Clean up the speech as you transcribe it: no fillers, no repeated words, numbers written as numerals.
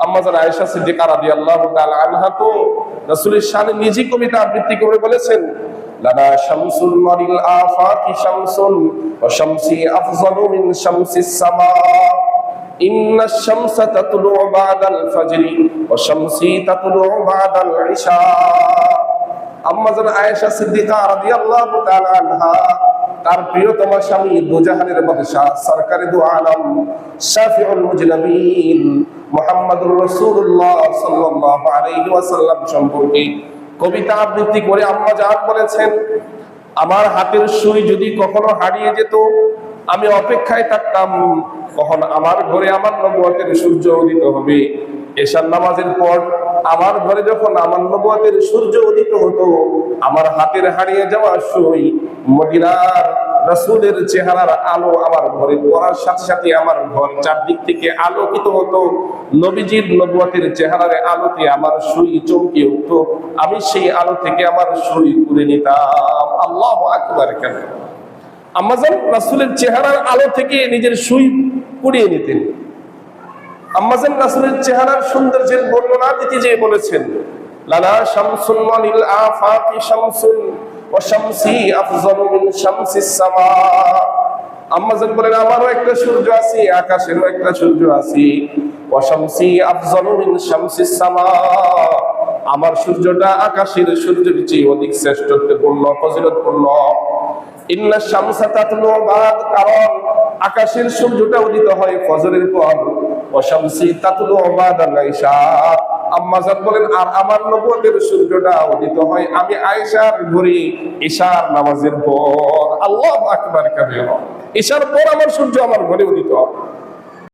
আম্মা জান আয়েশা সিদ্দিকা রাদিয়াল্লাহু তাআলা আনহা তো রাসূলের শানে নিজে কবিতা আবৃত্তি করে বলেছেন, লানা শামসুল মারিল আফাকি শামসুন ওয়া শামসি আফযালু মিন শামসিস সামা ইন্না শামসা তাতলু বাদাল ফাজরি ওয়া শামসি তাতলু বাদাল ইশা। আম্মা জান আয়েশা সিদ্দিকা রাদিয়াল্লাহু তাআলা আনহা তার প্রিয়তম স্বামী দুজাহানের বাদশা সরকারে দু আলম শাফিউল মুজনাবিন মুহাম্মদুর রাসূলুল্লাহ সাল্লাল্লাহু আলাইহি ওয়াসাল্লাম সম্পর্কে কবিতা আবৃত্তি করে আম্মা জান বলেছেন, আমার হাতের সুই যদি কখনো হারিয়ে যেত আমি অপেক্ষায় থাকতাম কখন আমার ঘরে আমার নবুয়তের সূর্য উদিত হবে। এশার নামাজের পর আমার ঘরে যখন আমার নবুয়তের সূর্য উদিত হতো, আমার হাতের হারিয়ে যাওয়া সুই মদিনার রাসূলের চেহারার আলো আমার ঘরে পড়ার সাথে সাথে আমার ঘর চারদিক থেকে আলোকিত হতো। নবীজির নবুয়তের চেহারার আলোতে আমার সুই চমকে উঠতো, আমি সেই আলো থেকে আমার সুই তুলে নিতাম। আল্লাহু আকবার। কেন আম্মা জান রাসূলের চেহারার আলো থেকে নিজের সুই পুড়িয়ে নিতেন। আম্মা জান রাসূলের চেহারার সৌন্দর্যের বর্ণনা দিতে যেয়ে বলেছেন, লানা শামসুল মানিল আফাকি শামসুন ওয়া শামসি আফযালু মিন শামসিস সামা। আম্মা জান বলেন, আমারও একটা সূর্য আছে, আকাশেরও একটা সূর্য আছে। ওয়া শামসি আফযালু মিন শামসিস সামা, আমার সূর্যটা আকাশের সূর্যের চেয়ে অধিক শ্রেষ্ঠত্বপূর্ণ ফজিলতপূর্ণ। ইন্না শামসা তাতলু বাদ, কারণ আকাশের সূর্যটা উদিত হয় ফজরের পর। ওয়া শামসি তাতলু বাদাল ইশা, আম্মা জান বলেন, আর আমার নবুয়তের সূর্যটা উদিত হয় আমি আয়েশার ঘরে ইশার নামাজের পর। আল্লাহু আকবার কাবীরা। ইশার পর আমার সূর্য আমার ঘরে উদিত হয়।